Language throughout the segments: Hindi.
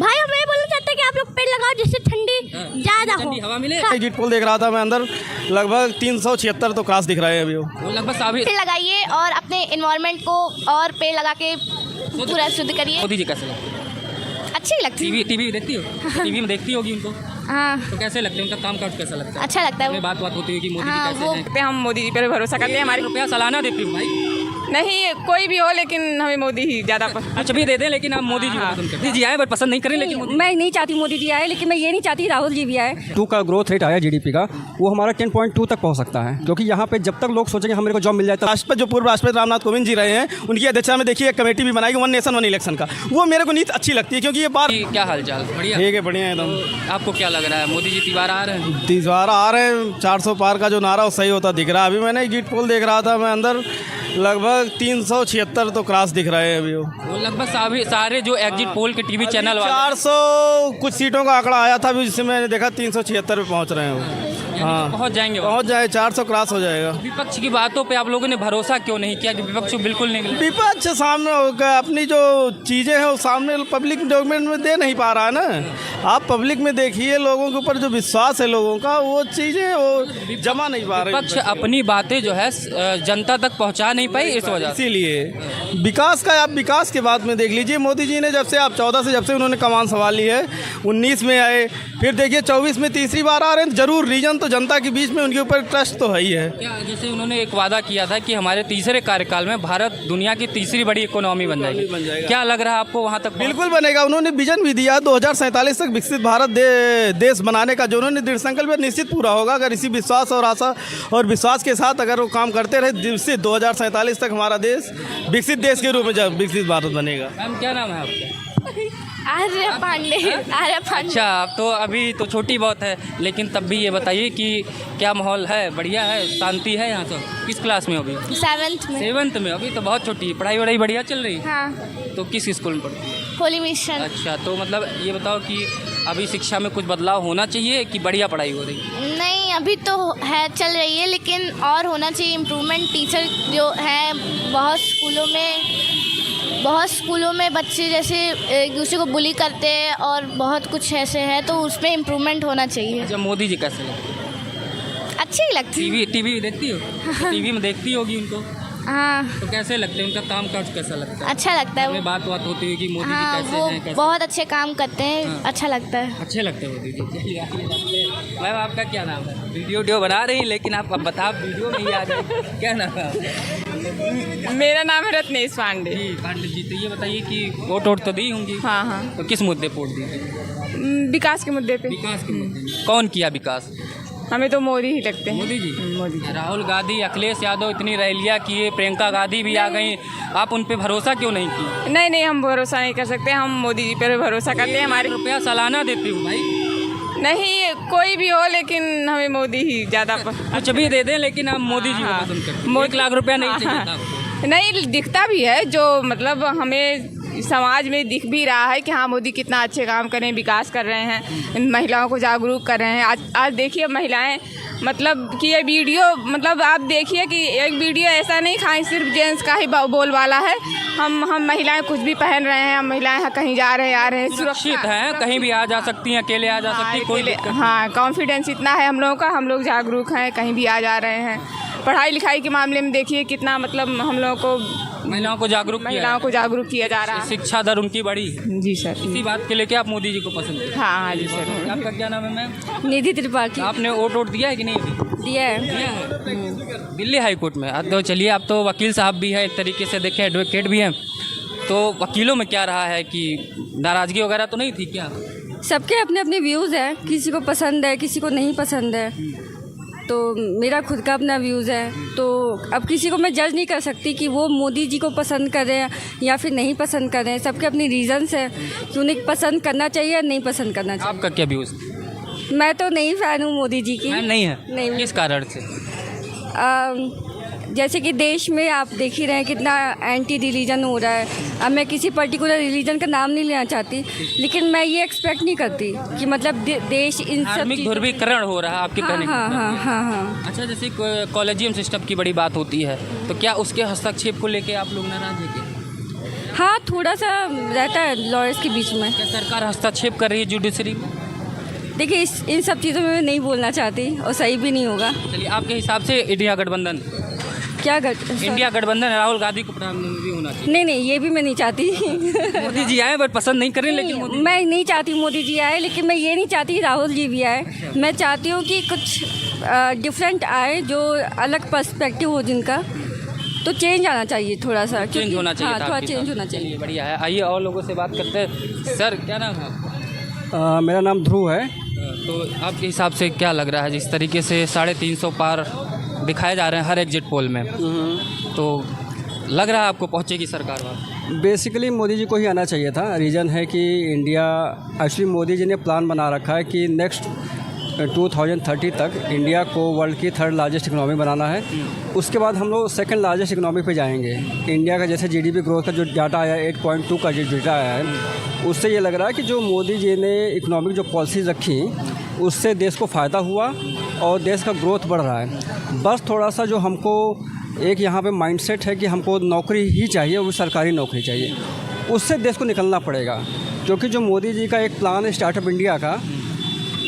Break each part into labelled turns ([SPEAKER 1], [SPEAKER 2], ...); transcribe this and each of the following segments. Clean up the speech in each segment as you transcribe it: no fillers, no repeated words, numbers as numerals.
[SPEAKER 1] भाई हम ये बोलना चाहते हैं कि आप लोग पेड़ लगाओ जिससे ठंडी ज़्यादा हो,
[SPEAKER 2] हवा मिले।
[SPEAKER 3] एग्जिट पोल देख रहा था मैं अंदर, लगभग 376 तो क्रॉस दिख रहे हैं अभी वो
[SPEAKER 2] लगभग साबित।
[SPEAKER 1] पेड़ लगाइए और अपने एनवायरनमेंट को और पेड़ लगा के पूरा शुद्ध करिए।
[SPEAKER 2] मोदी जी कैसे लगते हैं?
[SPEAKER 1] अच्छी लगती है।
[SPEAKER 2] टीवी देखती हो? टीवी में देखती होगी उनको,
[SPEAKER 1] हाँ
[SPEAKER 2] तो कैसे लगते हैं? उनका काम काज कैसा लगता है?
[SPEAKER 1] अच्छा लगता है वो।
[SPEAKER 2] बात होती है कि मोदी
[SPEAKER 1] हाँ,
[SPEAKER 2] जी कैसे
[SPEAKER 1] वो
[SPEAKER 2] हैं?
[SPEAKER 4] हम मोदी जी पर भरोसा करते हैं। हमारे
[SPEAKER 2] रुपया सालाना देती हूँ भाई,
[SPEAKER 4] नहीं कोई भी हो, लेकिन हमें मोदी ही ज़्यादा पसंद।
[SPEAKER 2] कुछ भी दे दें लेकिन आप मोदी जी को पसंद करते हैं। जी आए पर पसंद नहीं करें, लेकिन मोदी।
[SPEAKER 5] मैं नहीं चाहती मोदी जी आए, लेकिन मैं ये नहीं चाहती राहुल जी भी आए।
[SPEAKER 6] 2 का ग्रोथ रेट आया जीडीपी का, वो हमारा 10.2 तक पहुंच सकता है, क्योंकि यहाँ पे जब तक लोग सोचेंगे हमारे को जॉब मिल जाए। तो
[SPEAKER 3] राष्ट्रपति जो पूर्व राष्ट्रपति रामनाथ कोविंद जी रहे हैं, उनकी अध्यक्षता में देखिए एक कमेटी भी बनाई 1 नेशन 1 इलेक्शन का, वो मेरे को नीति अच्छी लगती है, क्योंकि ये बात
[SPEAKER 2] क्या हाल चाल? बढ़िया।
[SPEAKER 3] ठीक है, बढ़िया है एकदम।
[SPEAKER 2] आपको क्या लग रहा है, मोदी जी तिवारा आ रहे हैं?
[SPEAKER 3] तीसवारा आ रहे हैं, 400 पार का जो नारा वो सही होता दिख रहा है। अभी मैंने एग्जिट पोल देख रहा था मैं अंदर, लगभग 376 तो क्रॉस दिख रहे हैं अभी वो
[SPEAKER 2] लगभग सारे जो एग्जिट पोल के टीवी चैनल वाले
[SPEAKER 3] 400 कुछ सीटों का आंकड़ा आया था अभी, जिससे मैंने देखा 376 पे पहुंच रहे हैं वो। हाँ
[SPEAKER 2] पहुंच जाएंगे वहाँ।
[SPEAKER 3] पहुंच जाए, 400 क्रॉस हो जाएगा।
[SPEAKER 2] विपक्ष की बातों पे आप लोगों ने भरोसा क्यों नहीं किया कि विपक्ष को बिल्कुल नहीं मिले?
[SPEAKER 3] विपक्ष सामने होकर अपनी जो चीज़ें हैं वो सामने पब्लिक डॉक्यूमेंट में दे नहीं पा रहा है ना। आप पब्लिक में देखिए, लोगों के ऊपर जो विश्वास है लोगों का, वो चीज़ें वो जमा नहीं पा रही।
[SPEAKER 2] विपक्ष अपनी बातें जो है जनता तक पहुंचा नहीं पाई, इस वजह से।
[SPEAKER 3] इसीलिए विकास का, आप विकास के बाद में देख लीजिए, मोदी जी ने जब से आप 14 से जब से उन्होंने कमान संभाल ली है, 19 में आए, फिर देखिए 24 में तीसरी बार आ रहे हैं, जरूर रीजन तो जनता के बीच में उनके ऊपर ट्रस्ट तो है ही है।
[SPEAKER 2] क्या जैसे उन्होंने एक वादा किया था कि हमारे तीसरे कार्यकाल में भारत दुनिया की तीसरी बड़ी इकोनॉमी बन जाएगी, क्या लग रहा है आपको वहाँ तक?
[SPEAKER 3] बिल्कुल बनेगा। उन्होंने विजन भी दिया 2047 तक विकसित भारत देश बनाने का, जो उन्होंने दृढ़ संकल्प है, निश्चित पूरा होगा अगर इसी विश्वास और आशा और विश्वास के साथ अगर वो काम करते रहे, जिससे 2047 तक हमारा देश विकसित देश के रूप में जब विकसित भारत बनेगा।
[SPEAKER 2] मैम क्या नाम है आपका?
[SPEAKER 1] आर्य पांडे। आर्य पांडे।
[SPEAKER 2] अच्छा, आप तो अभी तो छोटी बहुत है, लेकिन तब भी ये बताइए कि क्या माहौल है? बढ़िया है, शांति है यहाँ? तो किस क्लास में हो अभी?
[SPEAKER 1] 7th में।
[SPEAKER 2] 7th में? अभी तो बहुत छोटी है। पढ़ाई वढ़ाई बढ़िया चल रही है?
[SPEAKER 1] हाँ।
[SPEAKER 2] तो किस स्कूल में पढ़ती है?
[SPEAKER 1] होली मिशन।
[SPEAKER 2] अच्छा, तो मतलब ये बताओ कि अभी शिक्षा में कुछ बदलाव होना चाहिए कि बढ़िया पढ़ाई हो रही है?
[SPEAKER 1] नहीं, अभी तो है, चल रही है, लेकिन और होना चाहिए इम्प्रूवमेंट। टीचर जो है बहुत स्कूलों में बच्चे जैसे एक दूसरे को बुली करते हैं और बहुत कुछ ऐसे है, तो उसमें इम्प्रूवमेंट होना चाहिए।
[SPEAKER 2] जब मोदी जी कैसे लगते हैं?
[SPEAKER 1] अच्छी लगती है।
[SPEAKER 2] टीवी देखती हो? टीवी में देखती होगी उनको,
[SPEAKER 1] हाँ।
[SPEAKER 2] तो कैसे लगते हैं? उनका काम काज कैसा लगता है?
[SPEAKER 1] अच्छा लगता है
[SPEAKER 2] हमें
[SPEAKER 1] वो।
[SPEAKER 2] बात होती है कि मोदी
[SPEAKER 1] हाँ,
[SPEAKER 2] जी कैसे
[SPEAKER 1] वो
[SPEAKER 2] हैं, कैसे
[SPEAKER 1] बहुत अच्छे काम करते हैं।
[SPEAKER 2] हाँ।
[SPEAKER 1] अच्छा लगता है।
[SPEAKER 2] अच्छे लगते हैं मोदी जी। मैम आपका क्या नाम है? वीडियो बना रही, लेकिन आप अब बताओ, वीडियो में ही आ जाए। क्या नाम है?
[SPEAKER 4] मेरा नाम है रत्नेश पांडे।
[SPEAKER 2] जी पांडे जी, तो ये बताइए कि वोट तो दी होंगी?
[SPEAKER 4] हाँ हाँ।
[SPEAKER 2] तो किस मुद्दे पे वोट दी?
[SPEAKER 4] विकास के मुद्दे पे।
[SPEAKER 2] विकास के मुद्दे में कौन किया विकास?
[SPEAKER 4] हमें तो मोदी ही लगते हैं।
[SPEAKER 2] मोदी जी।
[SPEAKER 4] मोदी जी।
[SPEAKER 2] राहुल गांधी, अखिलेश यादव इतनी रैलियाँ किए, प्रियंका गांधी भी आ गई, आप उन पे भरोसा क्यों नहीं की?
[SPEAKER 4] नहीं, हम भरोसा नहीं कर सकते। हम मोदी जी पर भरोसा करते हैं। हमारे
[SPEAKER 2] रुपया सालाना देती हूँ भाई,
[SPEAKER 4] नहीं कोई भी हो, लेकिन हमें मोदी ही ज़्यादा
[SPEAKER 2] कुछ भी दे दें लेकिन आप मोदी जी को पसंद करते हैं। 1 लाख रुपया नहीं चाहिए था आपको?
[SPEAKER 4] नहीं, दिखता भी है, जो मतलब हमें समाज में दिख भी रहा है कि हाँ मोदी कितना अच्छे काम कर रहे हैं, विकास कर रहे हैं, महिलाओं को जागरूक कर रहे हैं। आज देखिए महिलाएं, मतलब कि ये वीडियो, मतलब आप देखिए कि एक वीडियो ऐसा नहीं खाएं सिर्फ जेंट्स का ही बोलबाला है। हम महिलाएं कुछ भी पहन रहे हैं, हम महिलाएं कहीं जा रहे हैं, आ रहे हैं,
[SPEAKER 2] सुरक्षित हैं, कहीं भी आ जा सकती हैं, अकेले आ जा सकती हैं, कोई
[SPEAKER 4] हाँ, कॉन्फिडेंस इतना है हम लोगों का, हम लोग जागरूक हैं, कहीं भी आ जा रहे हैं। पढ़ाई लिखाई के मामले में देखिए कितना, मतलब हम लोगों को
[SPEAKER 2] महिलाओं को
[SPEAKER 4] जागरूक किया जा रहा है।
[SPEAKER 2] शिक्षा दर उनकी बढ़ी।
[SPEAKER 4] जी सर।
[SPEAKER 2] इसी बात के लेके आप मोदी जी को पसंद करते हैं?
[SPEAKER 4] हाँ जी सर।
[SPEAKER 2] आपका क्या नाम है मैम?
[SPEAKER 5] निधि त्रिपाठी।
[SPEAKER 2] आपने वोट दिया है कि नहीं अभी?
[SPEAKER 5] दिया है।
[SPEAKER 2] दिया है। दिल्ली हाई कोर्ट में। तो चलिए, आप तो वकील साहब भी है, एक तरीके से देखें एडवोकेट भी हैं, तो वकीलों में क्या रहा है कि नाराज़गी वगैरह तो नहीं थी क्या?
[SPEAKER 5] सबके अपने अपने व्यूज़ हैं, किसी को पसंद है, किसी को नहीं पसंद है। तो मेरा खुद का अपना व्यूज़ है, तो अब किसी को मैं जज नहीं कर सकती कि वो मोदी जी को पसंद कर रहे हैं या फिर नहीं पसंद कर रहे हैं। सबके अपनी रीज़न्स हैं कि उन्हें पसंद करना चाहिए या नहीं पसंद करना चाहिए।
[SPEAKER 2] आपका क्या व्यूज़?
[SPEAKER 5] मैं तो नहीं फ़ैन हूँ मोदी जी की।
[SPEAKER 2] नहीं है?
[SPEAKER 5] नहीं।
[SPEAKER 2] किस कारण से?
[SPEAKER 5] जैसे कि देश में आप देख ही रहे हैं कितना एंटी रिलीजन हो रहा है। अब मैं किसी पर्टिकुलर रिलीजन का नाम नहीं लेना चाहती, लेकिन मैं ये एक्सपेक्ट नहीं करती कि मतलब देश इन सब
[SPEAKER 2] धार्मिक ध्रुवीकरण हो रहा है आपके कहने का मतलब?
[SPEAKER 5] हाँ।
[SPEAKER 2] अच्छा, जैसे कॉलेजियम सिस्टम की बड़ी बात होती है, तो क्या उसके हस्तक्षेप को लेके आप लोग नाराज हैं क्या?
[SPEAKER 5] हाँ, थोड़ा सा रहता है लॉयर्स के बीच में।
[SPEAKER 2] क्या सरकार हस्तक्षेप कर रही है जुडिशरी में?
[SPEAKER 5] देखिए, इन सब चीज़ों में मैं नहीं बोलना चाहती और सही भी नहीं होगा।
[SPEAKER 2] चलिए, आपके हिसाब से इंडिया गठबंधन,
[SPEAKER 5] क्या
[SPEAKER 2] इंडिया गठबंधन राहुल गांधी को प्रधानमंत्री होना चाहिए?
[SPEAKER 5] नहीं, ये भी मैं नहीं चाहती।
[SPEAKER 2] मोदी जी आए बट पसंद नहीं कर रहे, लेकिन मोदी
[SPEAKER 5] मैं नहीं चाहती मोदी जी आए, लेकिन मैं ये नहीं चाहती राहुल जी भी आए। मैं चाहती हूँ कि कुछ डिफरेंट आए, जो अलग पर्सपेक्टिव हो जिनका, तो चेंज आना चाहिए थोड़ा सा।
[SPEAKER 2] चेंज होना चाहिए।
[SPEAKER 5] हाँ, थोड़ा चेंज होना चाहिए।
[SPEAKER 2] बढ़िया है। आइए और लोगों से बात करते हैं। सर, क्या नाम है आपका?
[SPEAKER 6] मेरा नाम ध्रुव है।
[SPEAKER 2] तो आपके हिसाब से क्या लग रहा है, जिस तरीके से 350 पार दिखाए जा रहे हैं हर एग्जिट पोल में, तो लग रहा है आपको पहुंचेगी सरकार वहाँ?
[SPEAKER 6] बेसिकली मोदी जी को ही आना चाहिए था। रीज़न है कि इंडिया, एक्चुअली मोदी जी ने प्लान बना रखा है कि नेक्स्ट 2030 तक इंडिया को वर्ल्ड की 3rd लार्जेस्ट इकनॉमी बनाना है। उसके बाद हम लोग 2nd लार्जेस्ट इकनॉमी पे जाएंगे। इंडिया का जैसे जीडीपी ग्रोथ का जो डाटा आया है, 8.2 का जो डाटा आया है, उससे ये लग रहा है कि जो मोदी जी ने इकोनॉमिक जो पॉलिसीज़ रखी, उससे देश को फ़ायदा हुआ और देश का ग्रोथ बढ़ रहा है। बस थोड़ा सा जो हमको एक यहाँ पे माइंडसेट है कि हमको नौकरी ही चाहिए, वो सरकारी नौकरी चाहिए, उससे देश को निकलना पड़ेगा। क्योंकि जो मोदी जी का एक प्लान है स्टार्टअप इंडिया का,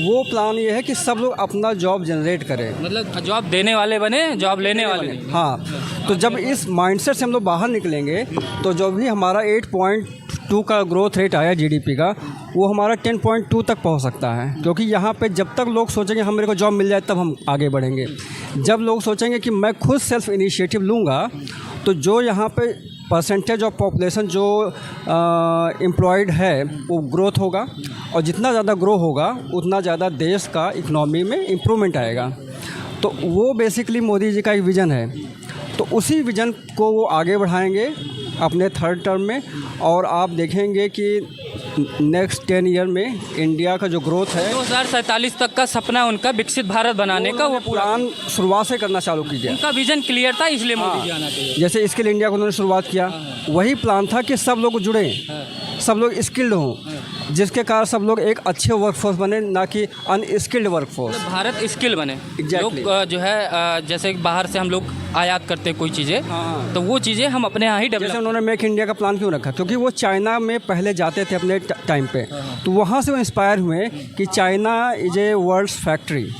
[SPEAKER 6] वो प्लान ये है कि सब लोग अपना जॉब जनरेट करें,
[SPEAKER 2] मतलब जॉब देने वाले बने, जॉब लेने वाले नहीं।
[SPEAKER 6] हाँ, तो जब इस माइंडसेट से हम लोग बाहर निकलेंगे, तो जो भी हमारा 8.2 का ग्रोथ रेट आया जीडीपी का, वो हमारा 10.2 तक पहुंच सकता है। क्योंकि यहाँ पे जब तक लोग सोचेंगे हम, मेरे को जॉब मिल जाए, तब हम आगे बढ़ेंगे। जब लोग सोचेंगे कि मैं खुद सेल्फ इनिशिएटिव लूँगा, तो जो यहाँ पे परसेंटेज ऑफ पॉपुलेशन जो एम्प्लॉयड है, वो ग्रोथ होगा, और जितना ज़्यादा ग्रो होगा उतना ज़्यादा देश का इकनॉमी में इम्प्रूवमेंट आएगा। तो वो बेसिकली मोदी जी का एक विज़न है। तो उसी विज़न को वो आगे बढ़ाएंगे अपने 3rd टर्म में, और आप देखेंगे कि नेक्स्ट 10 ईयर में इंडिया का जो ग्रोथ है,
[SPEAKER 2] 2047 तक का सपना उनका विकसित भारत बनाने का, वो
[SPEAKER 6] प्लान शुरुआत से करना चालू कीजिए।
[SPEAKER 2] उनका विजन क्लियर था, इसलिए मोदी जी आना चाहिए।
[SPEAKER 6] जैसे स्किल इंडिया को उन्होंने शुरुआत किया, वही प्लान था कि सब लोग जुड़ें, सब लोग स्किल्ड हों, जिसके कारण सब लोग एक अच्छे वर्कफोर्स बने, ना कि अनस्किल्ड वर्कफोर्स।
[SPEAKER 2] भारत स्किल बने।
[SPEAKER 6] Exactly.
[SPEAKER 2] लोग जो है जैसे बाहर से हम लोग आयात करते हैं कोई चीज़ें,
[SPEAKER 6] हाँ।
[SPEAKER 2] तो वो चीज़ें हम अपने यहाँ ही डेवलप।
[SPEAKER 6] जैसे उन्होंने मेक इंडिया का प्लान क्यों रखा? क्योंकि वो चाइना में पहले जाते थे अपने टाइम पे, तो वहाँ से वो इंस्पायर हुए कि China is a world's factory.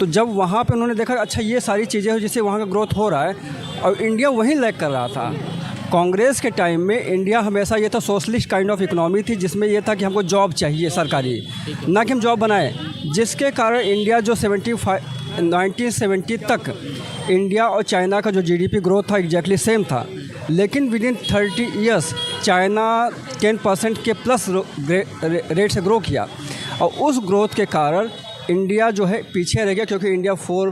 [SPEAKER 6] तो जब वहाँ पे उन्होंने देखा अच्छा ये सारी चीज़ें हैं जिससे वहाँ का ग्रोथ हो रहा है, और इंडिया वहीं लैग कर रहा था। कांग्रेस के टाइम में इंडिया हमेशा ये था सोशलिस्ट काइंड ऑफ इकोनॉमी थी, जिसमें ये था कि हमको जॉब चाहिए सरकारी, ना कि हम जॉब बनाएं, जिसके कारण इंडिया जो 1970 तक इंडिया और चाइना का जो जीडीपी ग्रोथ था एग्जैक्टली सेम था, लेकिन विद इन 30 ईयर्स चाइना 10% के प्लस रेट से ग्रो किया, और उस ग्रोथ के कारण इंडिया जो है पीछे रह गया, क्योंकि इंडिया 4,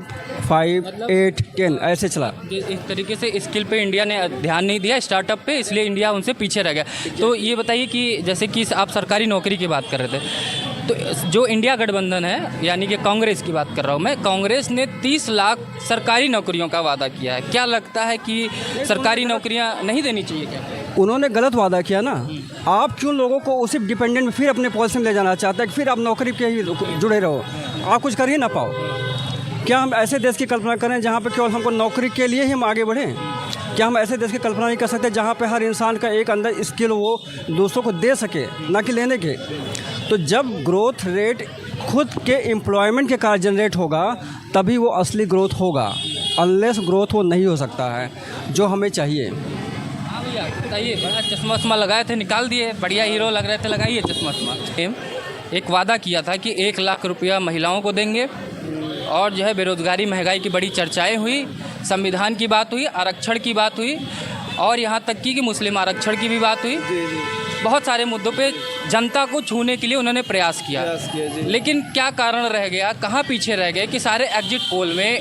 [SPEAKER 6] 5, 8, 10 ऐसे चला।
[SPEAKER 2] इस तरीके से स्किल पे इंडिया ने ध्यान नहीं दिया, स्टार्टअप पे, इसलिए इंडिया उनसे पीछे रह गया। तो ये बताइए कि जैसे कि आप सरकारी नौकरी की बात कर रहे थे, तो जो इंडिया गठबंधन है, यानी कि कांग्रेस की बात कर रहा हूँ मैं, कांग्रेस ने 30 लाख सरकारी नौकरियों का वादा किया है। क्या लगता है कि सरकारी नौकरियाँ नहीं देनी चाहिए क्या?
[SPEAKER 6] उन्होंने गलत वादा किया ना। आप क्यों लोगों को उसी डिपेंडेंट में फिर अपने पॉलिसी में ले जाना चाहते हैं कि फिर आप नौकरी के ही जुड़े रहो, आप कुछ कर ही ना पाओ? क्या हम ऐसे देश की कल्पना करें जहाँ पे केवल हमको नौकरी के लिए ही हम आगे बढ़ें? क्या हम ऐसे देश की कल्पना नहीं कर सकते जहाँ पे हर इंसान का एक अंदर स्किल वो दूसरों को दे सके, ना कि लेने के? तो जब ग्रोथ रेट खुद के एम्प्लॉयमेंट के कारण जनरेट होगा, तभी वो असली ग्रोथ होगा। अनलेस ग्रोथ वो नहीं हो सकता है जो हमें चाहिए।
[SPEAKER 2] हाँ भैया बताइए, बड़ा चश्मा वश्मा लगाए थे, निकाल दिए, बढ़िया हीरो लग रहे थे, लगाइए चश्मा वश्मा। एक वादा किया था कि 1 लाख रुपया महिलाओं को देंगे, और जो है बेरोज़गारी महंगाई की बड़ी चर्चाएं हुई, संविधान की बात हुई, आरक्षण की बात हुई, और यहाँ तक कि मुस्लिम आरक्षण की भी बात हुई। बहुत सारे मुद्दों पे जनता को छूने के लिए उन्होंने प्रयास किया। लेकिन क्या कारण रह गया, कहाँ पीछे रह गए कि सारे एग्जिट पोल में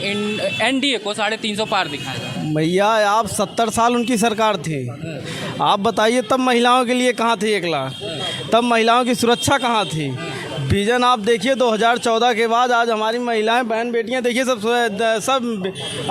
[SPEAKER 2] एनडीए को 350 पार दिखाया?
[SPEAKER 3] भैया आप 70 साल उनकी सरकार थी, आप बताइए तब महिलाओं के लिए कहाँ थी 1 लाख? तब महिलाओं की सुरक्षा कहाँ थी? विजन आप देखिए 2014 के बाद आज हमारी महिलाएं, बहन बेटियां देखिए सब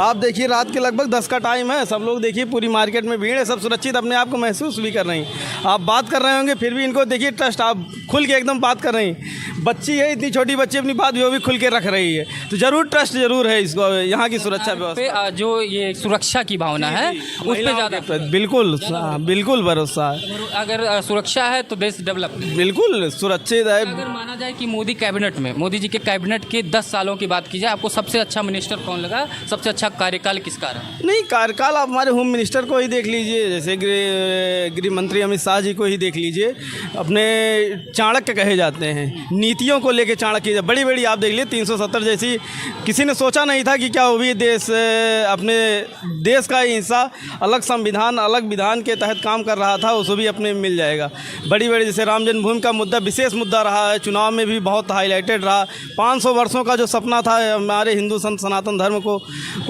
[SPEAKER 3] आप देखिए रात के लगभग 10 का टाइम है, सब लोग देखिए पूरी मार्केट में भीड़ है, सब सुरक्षित अपने आप को महसूस भी कर रही हैं। आप बात कर रहे होंगे फिर भी इनको देखिए ट्रस्ट, आप खुल के एकदम बात कर रही हैं। बच्ची है, इतनी छोटी बच्ची अपनी बात वो भी खुल के रख रही है, तो जरूर ट्रस्ट जरूर है इसको, यहाँ की सुरक्षा व्यवस्था
[SPEAKER 2] पे जो ये सुरक्षा की भावना है उस पर ज़्यादा
[SPEAKER 3] बिल्कुल बिल्कुल भरोसा है।
[SPEAKER 2] अगर सुरक्षा है तो देश डेवलप।
[SPEAKER 3] बिल्कुल सुरक्षित है।
[SPEAKER 2] अगर माना जाए कि मोदी कैबिनेट में, मोदी जी के कैबिनेट के 10 सालों की बात की जाए, आपको सबसे अच्छा मिनिस्टर कौन लगा, सबसे अच्छा कार्यकाल किसका रहा?
[SPEAKER 3] नहीं, कार्यकाल आप हमारे होम मिनिस्टर को ही देख लीजिए, जैसे गृह मंत्री अमित शाह जी को ही देख लीजिए, अपने चाणक्य कहे जाते हैं, नीतियों को लेके चाणक्य बड़ी बड़ी आप देख लीजिए 370 जैसी, किसी ने सोचा नहीं था कि क्या वो भी देश अपने देश का ही हिस्सा अलग संविधान अलग विधान के तहत काम कर रहा था, उसको भी अपने मिल जाएगा। बड़ी बड़ी जैसे राम जन्मभूमि का मुद्दा विशेष मुद्दा रहा है, चुनाव में भी बहुत हाईलाइटेड रहा। 500 वर्षों का जो सपना था हमारे हिंदू सनातन धर्म को,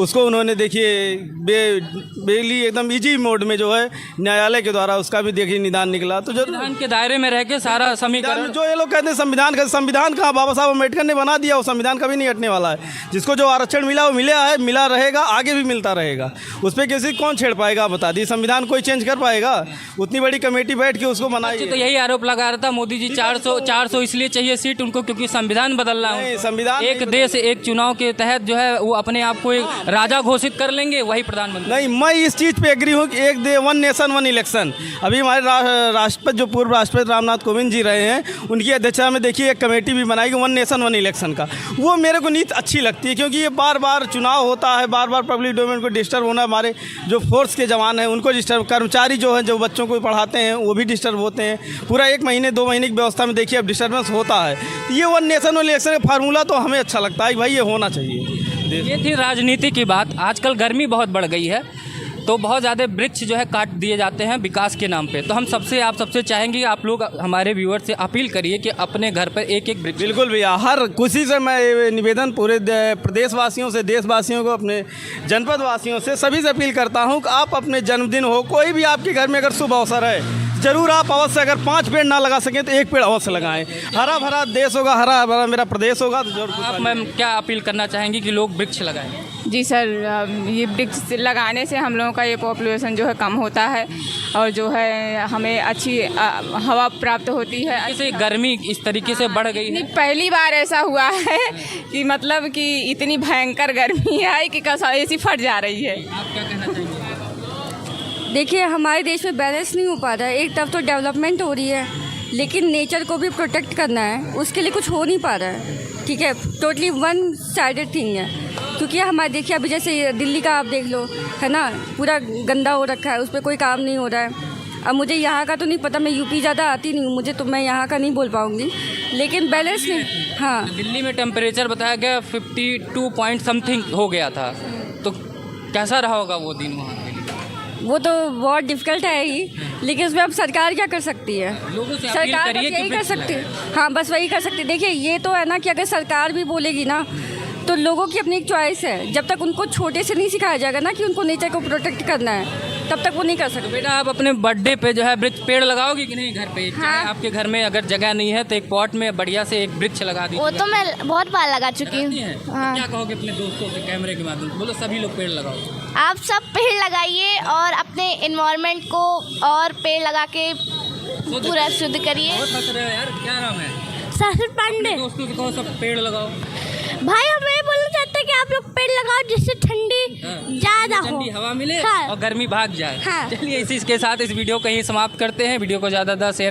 [SPEAKER 3] उसको उन्होंने देखिए बेली एकदम इजी मोड में जो है न्यायालय के द्वारा उसका भी देखिए निदान निकला। तो जो
[SPEAKER 2] संविधान के दायरे में रह के सारा समीकरण,
[SPEAKER 3] जो ये लोग कहते हैं संविधान का बाबा साहब अम्बेडकर ने बना दिया, वो संविधान कभी नहीं हटने वाला है। जिसको जो आरक्षण मिला वो मिला है, मिला रहेगा, आगे भी मिलता रहेगा। उस पर किसी कौन छेड़ पाएगा, बता दी संविधान कोई चेंज कर पाएगा? उतनी बड़ी कमेटी बैठ के उसको बनाई।
[SPEAKER 2] तो यही आरोप लगा रहा था मोदी जी 400 इसलिए चाहिए सीट उनको क्योंकि संविधान बदलना है।
[SPEAKER 3] संविधान
[SPEAKER 2] एक देश एक चुनाव के तहत जो है वो अपने आप को एक राजा घोषित कर लेंगे, वही प्रधानमंत्री।
[SPEAKER 3] नहीं, मैं इस चीज़ पे एग्री हूँ कि एक दे वन नेशन वन इलेक्शन। अभी हमारे राष्ट्रपति जो पूर्व राष्ट्रपति रामनाथ कोविंद जी रहे हैं, उनकी अध्यक्षता में देखिए एक कमेटी भी बनाई गई वन नेशन वन इलेक्शन का। वो मेरे को नीति अच्छी लगती है, क्योंकि ये बार बार चुनाव होता है, बार बार पब्लिक डोमेन को डिस्टर्ब होना, हमारे जो फोर्स के जवान हैं उनको डिस्टर्ब, कर्मचारी जो हैं जो बच्चों को पढ़ाते हैं वो भी डिस्टर्ब होते हैं। पूरा 1 महीने 2 महीने की व्यवस्था में देखिए अब डिस्टर्बेंस होता है। ये वन नेशन वन इलेक्शन का फार्मूला तो हमें अच्छा लगता है, भाई ये होना चाहिए।
[SPEAKER 2] ये थी राजनीति की बात। आजकल गर्मी बहुत बढ़ गई है, तो बहुत ज़्यादा वृक्ष जो है काट दिए जाते हैं विकास के नाम पे। तो हम आप सबसे चाहेंगे आप लोग हमारे व्यूअर्स से अपील करिए कि अपने घर पर एक एक वृक्ष।
[SPEAKER 3] बिल्कुल भैया, हर खुशी से मैं निवेदन पूरे प्रदेशवासियों से, देशवासियों को, अपने जनपद वासियों से, सभी से अपील करता हूँ कि आप अपने जन्मदिन हो, कोई भी आपके घर में अगर शुभ अवसर है, जरूर आप अवश्य, अगर 5 पेड़ ना लगा सकें तो 1 पेड़ अवश्य लगाएं। हरा भरा देश होगा, हरा भरा मेरा प्रदेश होगा। तो जरूर
[SPEAKER 2] आप मैम क्या अपील करना चाहेंगी कि लोग वृक्ष लगाएं?
[SPEAKER 4] जी सर, ये वृक्ष लगाने से हम लोगों का ये पॉपुलेशन जो है कम होता है और जो है हमें अच्छी हवा प्राप्त होती है।
[SPEAKER 2] जैसे गर्मी इस तरीके से बढ़ गई है,
[SPEAKER 4] पहली बार ऐसा हुआ है कि मतलब कि इतनी भयंकर गर्मी है कि ऐसी फट जा रही है।
[SPEAKER 2] आप क्या कहना चाहेंगे?
[SPEAKER 5] देखिए, हमारे देश में बैलेंस नहीं हो पा रहा है। एक तरफ तो डेवलपमेंट हो रही है, लेकिन नेचर को भी प्रोटेक्ट करना है, उसके लिए कुछ हो नहीं पा रहा है। ठीक है, टोटली वन साइडेड थिंग है। क्योंकि हमारे देखिए अभी जैसे दिल्ली का आप देख लो, है ना, पूरा गंदा हो रखा है, उस पर कोई काम नहीं हो रहा है। अब मुझे यहाँ का तो नहीं पता, मैं यूपी ज़्यादा आती नहीं हूँ, मुझे तो मैं यहाँ का नहीं बोल पाऊँगी, लेकिन बैलेंस नहीं। हाँ,
[SPEAKER 2] दिल्ली में टेम्परेचर बताया गया 52 पॉइंट समथिंग हो गया था, तो कैसा रहा होगा वो दिन वहाँ?
[SPEAKER 5] वो तो बहुत डिफ़िकल्ट है ही, लेकिन उसमें अब सरकार क्या कर सकती है?
[SPEAKER 2] लोगों से अपील
[SPEAKER 5] सरकार
[SPEAKER 2] करिए
[SPEAKER 5] बस यही
[SPEAKER 2] कि
[SPEAKER 5] कर सकती है। हाँ, बस वही कर सकती है। देखिए, ये तो है ना कि अगर सरकार भी बोलेगी ना, तो लोगों की अपनी एक चॉइस है। जब तक उनको छोटे से नहीं सिखाया जाएगा ना कि उनको नेचर को प्रोटेक्ट करना है, तब तक वो नहीं कर सकते।
[SPEAKER 2] बेटा, आप अपने बर्थडे पे जो है वृक्ष पेड़ लगाओगे कि नहीं घर पे?
[SPEAKER 5] हाँ।
[SPEAKER 2] आपके घर में अगर जगह नहीं है तो एक पॉट में बढ़िया से एक वृक्ष लगा दीजिए।
[SPEAKER 1] वो तो मैं बहुत बार लगा चुकी हूँ।
[SPEAKER 2] हाँ। क्या कहोगे अपने दोस्तों से कैमरे के माध्यम से? बोलो सभी लोग पेड़ लगाओ।
[SPEAKER 1] आप सब पेड़ लगाइए और अपने इन्वायरमेंट को और पेड़ लगा के पूरा शुद्ध करिए।
[SPEAKER 2] बहुत हंस रहे हो यार, क्या नाम है?
[SPEAKER 1] सासुर पांडे।
[SPEAKER 2] दोस्तों से कहो सब पेड़ लगाओ।
[SPEAKER 1] भाई, हम ये बोलना चाहते हैं कि आप लोग पेड़ लगाओ जिससे ठंडी ज़्यादा हो,
[SPEAKER 2] ठंडी हवा मिले
[SPEAKER 1] हाँ।
[SPEAKER 2] और गर्मी भाग जाए।
[SPEAKER 1] हाँ।
[SPEAKER 2] चलिए इसी के साथ इस वीडियो को यहीं समाप्त करते हैं। वीडियो को ज़्यादा शेयर